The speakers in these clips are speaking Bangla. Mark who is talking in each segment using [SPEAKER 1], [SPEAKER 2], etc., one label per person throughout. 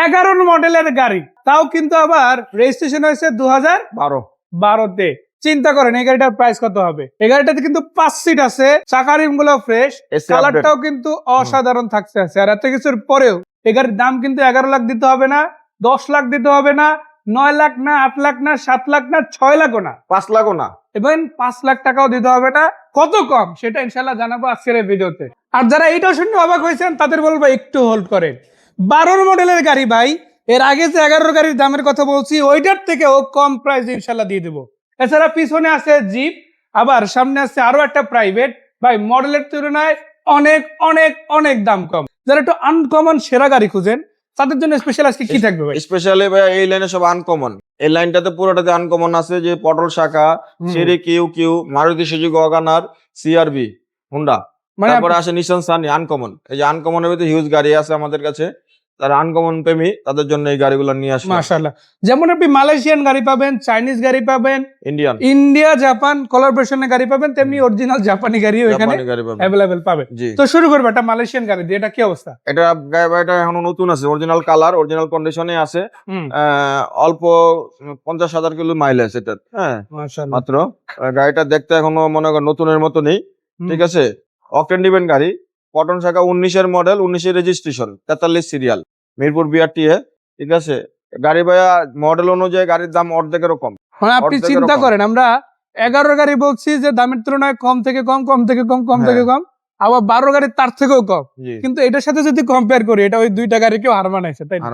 [SPEAKER 1] 11 মডেলের গাড়ি, তাও কিন্তু আবার রেজিস্ট্রেশন হয়েছে 2012-তে। চিন্তা করেন এই গাড়িটার প্রাইস কত হবে। এই গাড়িটাতে কিন্তু 5 সিট আছে, চাকা রিম গুলো ফ্রেশ, কালারটাও কিন্তু অসাধারণ থাকছে আছে। আর এত কিছুর পরেও এই গাড়ির দাম কিন্তু 11 লাখ দিতে হবে না, 10 লাখ দিতে হবে না, 9 লাখ না, 8 লাখ না, 7 লাখ না, 6 লাখও না,
[SPEAKER 2] 5 লাখও না,
[SPEAKER 1] এবং 5 লাখ টাকাও দিতে হবে না। কত কম সেটা ইনশাল্লাহ জানাবো আজকের এই ভিডিওতে। আর যারা এইটাও শুনে অবাক হয়েছেন তাদের বলবো একটু হোল্ড করেন। 12 মডেলের গাড়ি ভাই, এর আগে যে 11 গাড়ির দামের কথা বলছি ওইটার থেকেও কম প্রাইস ইনশাল্লাহ দিয়ে দেবো। এছাড়া পিছনে আছে জিপ, আবার সামনে আছে আরো একটা প্রাইভেট। ভাই মডেলের তুলনায় অনেক অনেক অনেক দাম কম। যারা একটু আনকমন সেরা গাড়ি খুঁজেন তাদের জন্য স্পেশাল আজকে কি থাকবে ভাই?
[SPEAKER 2] স্পেশালি ভাই এই লাইনে সব আনকমন। এই লাইনটাতে পুরোটাতে আনকমন আছে, যে পটল শাখা, Chery Q, Maruti Suzuki WagonR, CRV, Honda, তারপরে আসে নিশান সানি। আনকমন, এই যে আনকমনের ভিতরে হিউজ গাড়ি আছে আমাদের কাছে। তারা আনকমন প্রেমী, তাদের জন্য এই গাড়িগুলো নিয়ে আসে
[SPEAKER 1] মাশাআল্লাহ। যেমন আপনি মালয়েশিয়ান গাড়ি পাবেন, চাইনিজ গাড়ি পাবেন, ইন্ডিয়া জাপান কোলাবোরেশনের গাড়ি পাবেন, তেমনি অরিজিনাল জাপানি গাড়িও এখানে अवेलेबल পাবেন। তো শুরু করব একটা মালয়েশিয়ান গাড়ি দিয়ে। এটা কি অবস্থা?
[SPEAKER 2] এটা এখনো নতুন আছে, অরিজিনাল কালার, অরিজিনাল কন্ডিশনে আছে। অল্প 50,000 কিলো মাইলেজ এটা। হ্যাঁ মাশাআল্লাহ, মাত্র। গাড়িটা দেখতে এখনো মনে করেন নতুনের মতো নেই, ঠিক আছে। অকটেন ডিপেন্ড গাড়ি, কটন শাখা, 19-এর মডেল, 19-এর রেজিস্ট্রেশন, 43 সিরিয়াল, মিরপুর বিআরটিএ, ঠিক আছে। গাড়ি ভাইয়া মডেল অনুযায়ী গাড়ির দাম অর্ধেকের কম।
[SPEAKER 1] মানে আপনি চিন্তা করেন, আমরা 11 গাড়ি বলছি যে দামের তুলনায় কম থেকে কম, কম থেকে কম, কম থেকে কম, আবার 12 গাড়ি তার থেকেও কম। কিন্তু এটার সাথে যদি কম্পেয়ার করি, এটা ওই দুইটা গাড়িকেও হার মানাইছে, তাই না?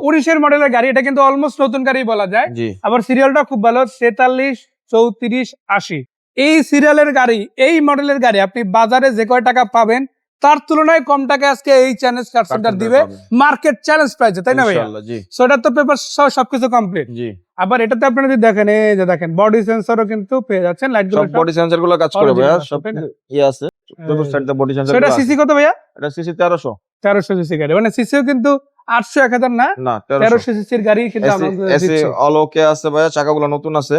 [SPEAKER 1] 19-এর মডেলের গাড়ি, এটা কিন্তু অলমোস্ট নতুন গাড়ি বলা যায়। আবার সিরিয়ালটা খুব ভালো, 43, 34, 80। এই সিরিয়ালের গাড়ি, এই মডেলের গাড়ি আপনি বাজারে যে কয় টাকা পাবেন তার তুলনায় কম টাকা আজকে এই চ্যালেঞ্জ কার সেন্টার দিবে মার্কেট চ্যালেঞ্জ প্রাইসে, তাই না ভাইয়া? সো এটা তো পেপার সবকিছু কমপ্লিট। আবার এটাতে আপনারা যদি দেখেন, এই যে দেখেন বডি সেন্সরও কিন্তু পেয়ে যাচ্ছেন, লাইটগুলো সব বডি সেন্সর গুলো কাজ করে ভাইয়া, সব ইয়ে আছে চতুর্থ সাইডে বডি সেন্সর। সেটা সিসি কত ভাইয়া? এটা সিসি 1300 সিসি গাড়ি, মানে সিসিও কিন্তু 800 1000 না, 1300 সিসির গাড়ি কিন্তু আমাদের দিচ্ছে।
[SPEAKER 2] অল ওকে আছে ভাইয়া, চাকাগুলো নতুন আছে,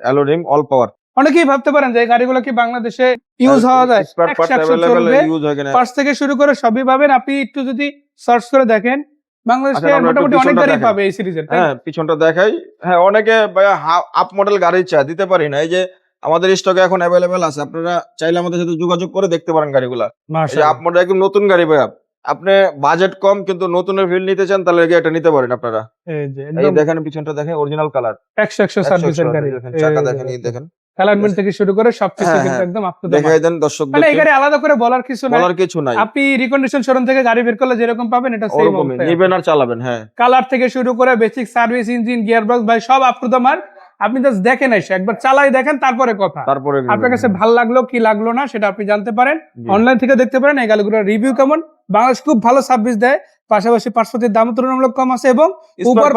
[SPEAKER 2] অ্যালোরিম, অল পাওয়ার।
[SPEAKER 1] অনেকেই ভাবতে পারেন যে এই গাড়িগুলো কি বাংলাদেশে ইউজ হওয়া যায়, পার্টস থেকে শুরু করে সবই পাবেন। আপনি একটু যদি সার্চ করে দেখেন বাংলাদেশে মোটামুটি অনেক গাড়ি পাবে এই সিরিজের।
[SPEAKER 2] হ্যাঁ পিছনটা দেখাই। হ্যাঁ অনেকে আপ মডেল গাড়ি চায়, দিতে পারি না। এই যে আমাদের স্টকে এখন अवेलेबल আছে, আপনারা চাইলে আমাদের সাথে যোগাযোগ করে দেখতে পারেন গাড়িগুলা। এই যে আপ মডেল একদম নতুন গাড়ি ভাইয়া, আপনি বাজেট কম কিন্তু নতুনের ফিল নিতে চান তাহলে এটা নিতে পারেন আপনারা। এই দেখেন পিছনটা দেখেন, অরিজিনাল কালার,
[SPEAKER 1] 100 সার্ভিসের গাড়ি।
[SPEAKER 2] চাকা দেখেন, এই দেখেন
[SPEAKER 1] অ্যালাইনমেন্ট থেকে শুরু করে সবকিছু কিন্তু একদম আপ টু ডেট।
[SPEAKER 2] দেখাই দেন দর্শকদের,
[SPEAKER 1] মানে এই গাড়ি আলাদা করে বলার কিছু নাই। আপনি রিকন্ডিশন শোরুম থেকে গাড়ি বের করলে যেরকম পাবেন এটা সেম হবে,
[SPEAKER 2] নেবেন আর চালাবেন। হ্যাঁ
[SPEAKER 1] কালার থেকে শুরু করে বেসিক সার্ভিস, ইঞ্জিন, গিয়ারবক্স ভাই সব আপ টু দ্য মার্ক। আপনি জাস্ট দেখেন, এসে একবার চালাই দেখেন, তারপরে কথা।
[SPEAKER 2] তারপরে
[SPEAKER 1] আপনার কাছে ভালো লাগলো কি লাগলো না সেটা আপনি জানতে পারেন, অনলাইন থেকে দেখতে পারেন এই গাড়িগুলোর রিভিউ কেমন। বাংলাদেশ খুব ভালো সার্ভিস দেয়, পাশাপাশি পার্টসের দাম তুলনামূলক কম আছে, এবং উবার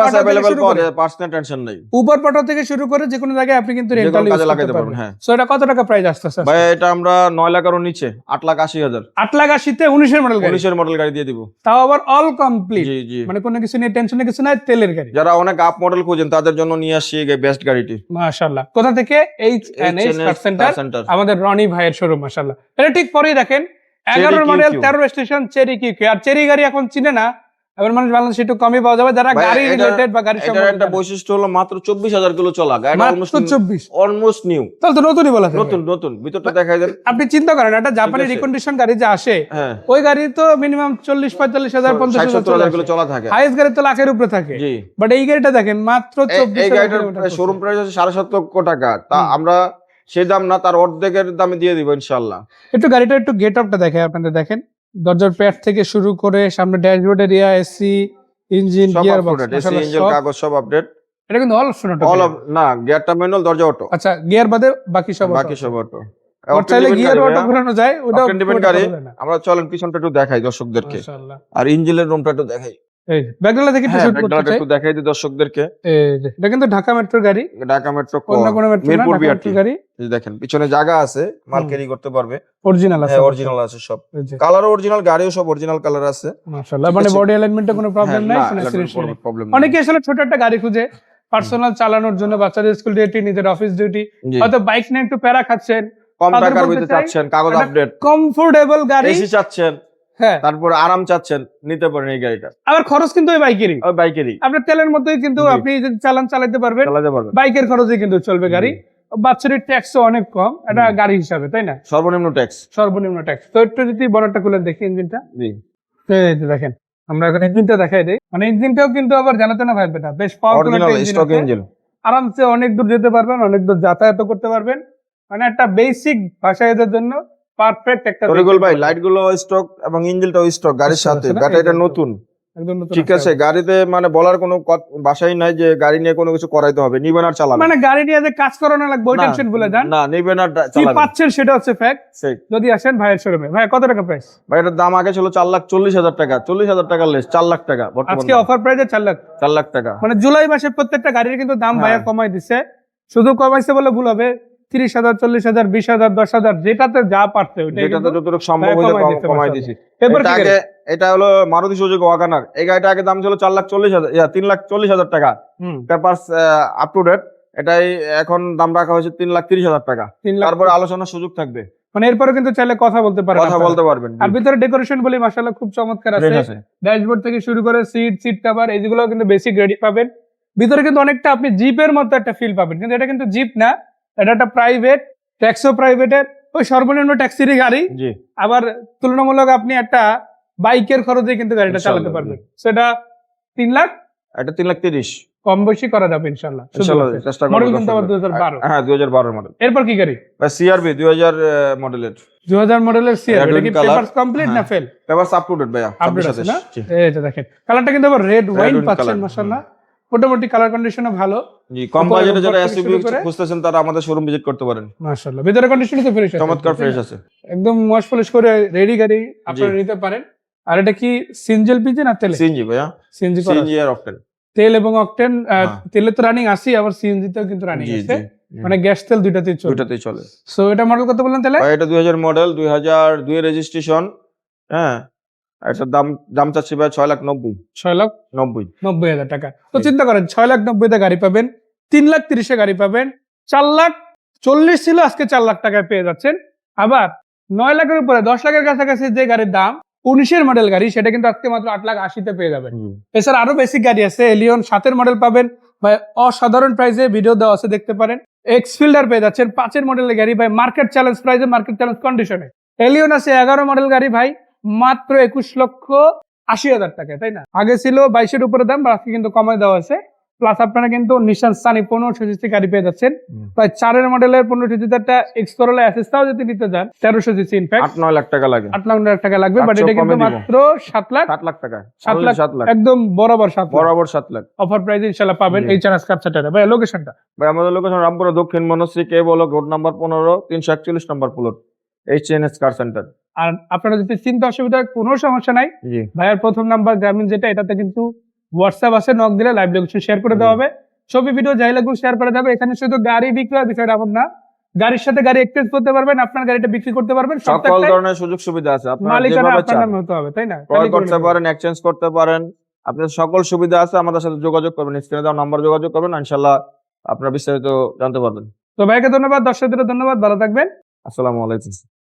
[SPEAKER 1] পাঠা থেকে শুরু করে যে কোনো জায়গায় আপনি কিন্তু রেন্টাল ইউজ করতে পারবেন। সো এটা কত টাকা প্রাইস আসছে
[SPEAKER 2] ভাই? এটা আমরা 9 লাখের নিচে, 8,80,000।
[SPEAKER 1] 8,80,000 তে 19-এর মডেল গাড়ি,
[SPEAKER 2] 19-এর মডেল গাড়ি দিয়ে দিব,
[SPEAKER 1] তাও আবার অল কমপ্লিট। মানে কোনো কিছু নিয়ে টেনশনের কিছু নাই, তেলের গাড়ি।
[SPEAKER 2] যারা অনেক আপ মডেল খোঁজেন তাদের জন্য নিয়ে আসি এই বেস্ট গাড়িটি।
[SPEAKER 1] মাশাআল্লাহ। কোথা থেকে? এইচ&এইচ কার সেন্টার, আমাদের রনি ভাইয়ের শোরুম। মাশাআল্লাহ। এটা ঠিক পরেই দেখেন 11 মডেল 13 রেজিস্ট্রেশন চেরি কিউ। আর চেরি গাড়ি এখন চিনে না, এবার মানুষ বাংলাদেশে একটু কমই পাওয়া যাবে যারা গাড়ি রিলেটেড বা গাড়ি সম্বন্ধে।
[SPEAKER 2] একটা বৈশিষ্ট্য হলো মাত্র 24,000 কিলো চলা গাড়ি, অলমোস্ট নিউ।
[SPEAKER 1] তাহলে তো নতুনই বলা যায়,
[SPEAKER 2] নতুন। ভিতরটা দেখাই দেন।
[SPEAKER 1] আপনি চিন্তা করেন একটা জাপানি রিকন্ডিশন গাড়ি যে আসে, ওই গাড়ি তো মিনিমাম 40-45,000 50,000
[SPEAKER 2] কিলো চলা থাকে।
[SPEAKER 1] হাইয়েস্ট গাড়ি তো লাখের উপরে থাকে। বাট এই গাড়িটা দেখেন মাত্র 24,000।
[SPEAKER 2] এই গাড়িটার শোরুম প্রাইস হচ্ছে 7.5 লক্ষ টাকা। তা আমরা সেই দাম না, তার অর্ধেকের দামে দিয়ে দিব ইনশাআল্লাহ।
[SPEAKER 1] একটু গাড়িটা একটু গেট আপটা দেখাই আপনাদের। দেখেন দরজার প্যাড থেকে শুরু করে সামনে dashboard area, AC, engine, gearbox,
[SPEAKER 2] engine কাগজ সব আপডেট।
[SPEAKER 1] এটা কিন্তু অল অপশন অটো
[SPEAKER 2] না, গিয়ারটা ম্যানুয়াল, দরজা অটো।
[SPEAKER 1] আচ্ছা, গিয়ার বাদে বাকি সব অটো। চাইলে গিয়ার অটো ঘোরানো যায়, ওটা
[SPEAKER 2] ডিপেন্ড গাড়ি। আমরা চলেন পিছনটা একটু দেখাই দর্শকদেরকে, আর ইঞ্জিনের রুমটা একটু দেখাই।
[SPEAKER 1] এই ব্যাকগ্রাউন্ড থেকে একটু শুট করতে চাই,
[SPEAKER 2] একটু দেখাই দিই দর্শকদেরকে।
[SPEAKER 1] এই যে এটা কিন্তু ঢাকা মেট্রোর গাড়ি,
[SPEAKER 2] ঢাকা মেট্রো
[SPEAKER 1] মিরপুর বিআরটি গাড়ি।
[SPEAKER 2] এই দেখেন পিছনে জায়গা আছে, মাল ক্যারি করতে পারবে,
[SPEAKER 1] অরিজিনাল আছে।
[SPEAKER 2] হ্যাঁ অরিজিনাল আছে সব, কালারও অরিজিনাল, গাড়িও সব অরিজিনাল কালার আছে।
[SPEAKER 1] মাশাআল্লাহ। মানে বডি অ্যালাইনমেন্টে কোনো প্রবলেম নাই,
[SPEAKER 2] প্রবলেম।
[SPEAKER 1] অনেকে আসলে ছোট একটা গাড়ি খুঁজে পার্সোনাল চালানোর জন্য, বাচ্চাদের স্কুল ডিউটি, নিজের অফিস ডিউটি, হয়তো বাইক নিয়ে একটু প্যারা খাচ্ছেন,
[SPEAKER 2] কম টাকার ভিতরে চাচ্ছেন, কাগজ আপডেট,
[SPEAKER 1] কমফোর্টেবল গাড়ি,
[SPEAKER 2] এসি চাচ্ছেন,
[SPEAKER 1] হ্যাঁ
[SPEAKER 2] তারপর আরাম চাচ্ছেন, নিতে পারেন এই গাড়িটা।
[SPEAKER 1] আবার খরচ কিন্তু ওই বাইকেরই,
[SPEAKER 2] ওই বাইকেরই
[SPEAKER 1] আপনার তেলের মধ্যেই কিন্তু
[SPEAKER 2] জি।
[SPEAKER 1] আপনি যদি চালাতে পারবেন,
[SPEAKER 2] চালাতে পারবেন।
[SPEAKER 1] বাইকের খরচে কিন্তু চলবে গাড়ি। বাৎসরিক ট্যাক্সও অনেক কম এটা গাড়ি হিসাবে, তাই না?
[SPEAKER 2] সর্বনিম্ন ট্যাক্স।
[SPEAKER 1] সর্বনিম্ন ট্যাক্স। তো একটু যদি বড়টা খুলে দেখি ইঞ্জিনটা,
[SPEAKER 2] জি
[SPEAKER 1] এই যে দেখেন, আমরা এখন ইঞ্জিনটা দেখাই দেই। মানে ইঞ্জিনটাও কিন্তু আবার জানাতে না ভাই বেটা, বেশ পাওয়ারফুল একটা
[SPEAKER 2] অরিজিনাল
[SPEAKER 1] ইঞ্জিন
[SPEAKER 2] স্টক
[SPEAKER 1] আছে।
[SPEAKER 2] ইঞ্জিন।
[SPEAKER 1] আরামসে অনেক দূর যেতে পারবেন, অনেক দূর যাতায়াত করতে পারবেন। মানে একটা বেসিক ভাষায়দের জন্য পারফেক্ট একটা
[SPEAKER 2] তরিকুল ভাই, লাইট গুলো স্টক এবং ইঞ্জিনটাও স্টক গাড়ির সাথে, ব্যাটারিটা নতুন।
[SPEAKER 1] একদম নতুন
[SPEAKER 2] ঠিক আছে, গাড়িতে মানে বলার কোনো ভাষাই নাই যে গাড়ি নিয়ে কোনো কিছু করাইতে হবে, নিবেন আর চালাবেন।
[SPEAKER 1] মানে গাড়ি নিয়ে যে কাজ করানো লাগবে ওই
[SPEAKER 2] না,
[SPEAKER 1] টেনশন ভুলে যান।
[SPEAKER 2] না নিবেন আর
[SPEAKER 1] কি
[SPEAKER 2] চালাবেন।
[SPEAKER 1] পাচ্ছেন সেটা হচ্ছে ফ্যাক্ট।
[SPEAKER 2] ঠিক।
[SPEAKER 1] যদি আসেন ভাইয়ের শোরুমে, ভাই কত টাকা প্রাইস?
[SPEAKER 2] ভাই এটার দাম আগে ছিল 4,40,000 টাকা, 40,000 টাকা লেস, 4 লাখ টাকা বর্তমানে।
[SPEAKER 1] আজকে অফার প্রাইসে 4 লাখ।
[SPEAKER 2] 4 লাখ টাকা।
[SPEAKER 1] মানে জুলাই মাসে প্রত্যেকটা গাড়ির কিন্তু দাম
[SPEAKER 2] হ্যাঁ।
[SPEAKER 1] ভাইয়া কমাই দিছে। শুধু কমাইছে বলে ভুল হবে, 30,000, 40,000, 20,000, 10,000 যেটাতে যা পারছে ওইটাই
[SPEAKER 2] যেটাতে
[SPEAKER 1] কিন্তু
[SPEAKER 2] যতটুকু সম্ভব
[SPEAKER 1] ভাইয়া
[SPEAKER 2] হয়েছে
[SPEAKER 1] কমাই দিছে,
[SPEAKER 2] কমাই
[SPEAKER 1] মাশাআল্লাহ।
[SPEAKER 2] দিছি।
[SPEAKER 1] এরপর
[SPEAKER 2] এটা
[SPEAKER 1] কি
[SPEAKER 2] আগে,
[SPEAKER 1] গাড়ি?
[SPEAKER 2] এটা হলো মারুতি সুজুকি ওয়াগনার। এই গাড়িটা আগে দাম ছিল 4,40,000, 3,40,000 টাকা।
[SPEAKER 1] হুম,
[SPEAKER 2] পেপারস আপ টু ডেট। এটাই এখন দাম রাখা হয়েছে 3,30,000 টাকা।
[SPEAKER 1] 3 লাখ।
[SPEAKER 2] তারপরে আলোচনার সুযোগ থাকবে,
[SPEAKER 1] মানে এরপরে কিন্তু চাইলে কথা বলতে পারেন
[SPEAKER 2] কথা
[SPEAKER 1] আপনারা।
[SPEAKER 2] বলতে পারবেন।
[SPEAKER 1] আর ভিতরে ডেকোরেশন বলি মাশাআল্লাহ খুব চমৎকার আছে।
[SPEAKER 2] Great আছে।
[SPEAKER 1] ড্যাশবোর্ড থেকে শুরু করে সিট কভার এইগুলো কিন্তু বেসিক রেডি পাবেন। ভিতরে কিন্তু অনেকটা আপনি জিপের মতো একটা ফিল পাবেন, কিন্তু এটা কিন্তু জিপ না, এটা একটা প্রাইভেট, ট্যাক্সও প্রাইভেটের, ওই সর্বনিম্ন ট্যাক্সিরই গাড়ি।
[SPEAKER 2] জি
[SPEAKER 1] আবার তুলনামূলক আপনি একটা বাইকের খরচে কিন্তু গাড়িটা চালাতে
[SPEAKER 2] ইনশাআল্লাহ,
[SPEAKER 1] পারবেন। সেটা 3 লাখ
[SPEAKER 2] এটা 3,30,000।
[SPEAKER 1] কম বেশি করা যাবে ইনশাআল্লাহ।
[SPEAKER 2] ইনশাআল্লাহ চেষ্টা করব।
[SPEAKER 1] মডেল কিন্তু আবার 2012।
[SPEAKER 2] হ্যাঁ 2012 মডেল।
[SPEAKER 1] এরপর কি গাড়ি?
[SPEAKER 2] ভাই সিআরবি 2000 মডেলের।
[SPEAKER 1] 2000 মডেলের সিআর, এটা কি
[SPEAKER 2] Red colour।
[SPEAKER 1] পেপারস কমপ্লিট না fail?
[SPEAKER 2] Papers up to date ভাইয়া।
[SPEAKER 1] আপডেট
[SPEAKER 2] 26
[SPEAKER 1] আছে
[SPEAKER 2] সাথে।
[SPEAKER 1] না?
[SPEAKER 2] জি।
[SPEAKER 1] এই যে দেখেন কালারটা কিন্তু আবার রেড ওয়াইন
[SPEAKER 2] wine
[SPEAKER 1] পাচ্ছেন
[SPEAKER 2] colour,
[SPEAKER 1] মাশাআল্লাহ। মোটামুটি কালার কন্ডিশনও ভালো
[SPEAKER 2] জি, কম
[SPEAKER 1] উপরে
[SPEAKER 2] বাজেটে যারা
[SPEAKER 1] থেকে
[SPEAKER 2] এসইউভি
[SPEAKER 1] শুরু করে-
[SPEAKER 2] খুঁজতেছেন তারা আমাদের শোরুম ভিজিট করতে পারেন।
[SPEAKER 1] মাশাআল্লাহ। ভিতরে কন্ডিশনও তো ফ্রেশ আছে,
[SPEAKER 2] চমৎকার ফ্রেশ আছে।
[SPEAKER 1] একদম ওয়াশ পলিশ করে রেডি গাড়ি আপনারা নিতে পারেন। আর এটা কি সিনজেল পিজি না তেলে?
[SPEAKER 2] সিএনজি ভাইয়া।
[SPEAKER 1] সিএনজি করা
[SPEAKER 2] সিএনজি আর অকটেন।
[SPEAKER 1] তেল এবং অকটেন।
[SPEAKER 2] হ্যাঁ।
[SPEAKER 1] তেলে তো রানিং আছে, আবার সিএনজি তেও কিন্তু রানিং
[SPEAKER 2] জি
[SPEAKER 1] আছে।
[SPEAKER 2] জি।
[SPEAKER 1] মানে গ্যাস তেল দুইটাতেই চলে।
[SPEAKER 2] দুইটাতেই চলে।
[SPEAKER 1] সো এটা মডেল কত বললেন তাহলে?
[SPEAKER 2] ভাই এটা 2000 মডেল, 2002 রেজিস্ট্রেশন। হ্যাঁ। এটার দাম চাচ্ছি ভাই 6,90,000।
[SPEAKER 1] 6,90,000 টাকা। তো
[SPEAKER 2] জি।
[SPEAKER 1] চিন্তা করেন 6,90,000 গাড়ি পাবেন, 3,30,000 গাড়ি পাবেন, 4,40,000 ছিল আজকে 4 লাখ টাকায় পেয়ে যাচ্ছেন। আবার 9 লাখের উপরে 10 লাখের কাছাকাছি যে গাড়ির দাম 19-এর মডেল গাড়ি, সেটা কিন্তু আজকে মাত্র 8,80,000 পেয়ে যাবেন। এছাড়া আরো বেসিক গাড়ি আছে, এলিয়ন 7-এর মডেল পাবেন ভাই অসাধারণ প্রাইসে, ভিডিও দেওয়া আছে দেখতে পারেন। এক্সফিল্ডার পেয়ে যাচ্ছেন 5-এর মডেলের গাড়ি ভাই, মার্কেট চ্যালেঞ্জ প্রাইসে, মার্কেট চ্যালেঞ্জ কন্ডিশনে। এলিয়ন আছে 11 মডেল গাড়ি ভাই, মাত্র 21,80,000 টাকায়, তাই না? আগে ছিল 22-এর উপরে দাম, আজকে কিন্তু কমায় দেওয়া আছে। প্লাস আপনারা কিন্তু নিশান সানি 1500 সিসি গাড়ি পেয়ে যাচ্ছেন। প্রায় 4-এর মডেলের 1500 সিসি একটা এক্স করোলা অ্যাসেসটাও যদি নিতে যান 1300 সিসি, ইনফ্যাক্ট
[SPEAKER 2] 8-9 লাখ টাকা লাগে।
[SPEAKER 1] 8 লাখ টাকা লাগবে, বাট
[SPEAKER 2] আটশো
[SPEAKER 1] এটা কিন্তু
[SPEAKER 2] কমে দিব।
[SPEAKER 1] মাত্র 7 লাখ
[SPEAKER 2] 7 লাখ টাকা।
[SPEAKER 1] 7 লাখ
[SPEAKER 2] 7 লাখ।
[SPEAKER 1] একদম বরাবর 7 লাখ
[SPEAKER 2] বরাবর 7 লাখ।
[SPEAKER 1] অফার প্রাইস ইনশাআল্লাহ পাবেন
[SPEAKER 2] জি।
[SPEAKER 1] এই চানাস কাপচাটা। ভাই লোকেশনটা?
[SPEAKER 2] ভাই আমাদের লোকেশন রামপুরা দক্ষিণ মনশ্রী কে বলো, রোড নাম্বার 15, 341 নম্বর প্লট, এইচএনএস কার সেন্টার।
[SPEAKER 1] আর আপনারা যদি চিন্তা অসুবিধা কোনো সমস্যা নাই,
[SPEAKER 2] জি।
[SPEAKER 1] ভাইয়ার প্রথম নাম্বার গ্রামীণ যেটা, এটাতে কিন্তু হোয়াটসঅ্যাপ আছে, নক দিলে লাইভ লোকেশন শেয়ার করে দেওয়া হবে, ছবি ভিডিও যাই লাগবে শেয়ার করে দেবে। এখানে শুধু গাড়ি বিক্রি হয় বিষয়টা এমন না, গাড়ির সাথে গাড়ি এক্সচেঞ্জ করতে পারবেন, আপনার গাড়িটা বিক্রি করতে পারবেন,
[SPEAKER 2] সকল ধরনের সুযোগ সুবিধা আছে। আপনারা
[SPEAKER 1] মালিকানা
[SPEAKER 2] যেভাবে
[SPEAKER 1] আপনার
[SPEAKER 2] চান
[SPEAKER 1] নামে হতে হবে, তাই না?
[SPEAKER 2] ক্রয় করতে পারেন, এক্সচেঞ্জ করতে পারেন, আপনার সকল সুবিধা আছে। আমাদের সাথে যোগাযোগ করবেন, স্ক্রিনে দেওয়া নাম্বার যোগাযোগ করবেন, ইনশাআল্লাহ আপনারা বিস্তারিত জানতে পারবেন।
[SPEAKER 1] তো ভাইকে ধন্যবাদ, দর্শকদের ধন্যবাদ, ভালো থাকবেন।
[SPEAKER 2] আসসালামু আলাইকুম।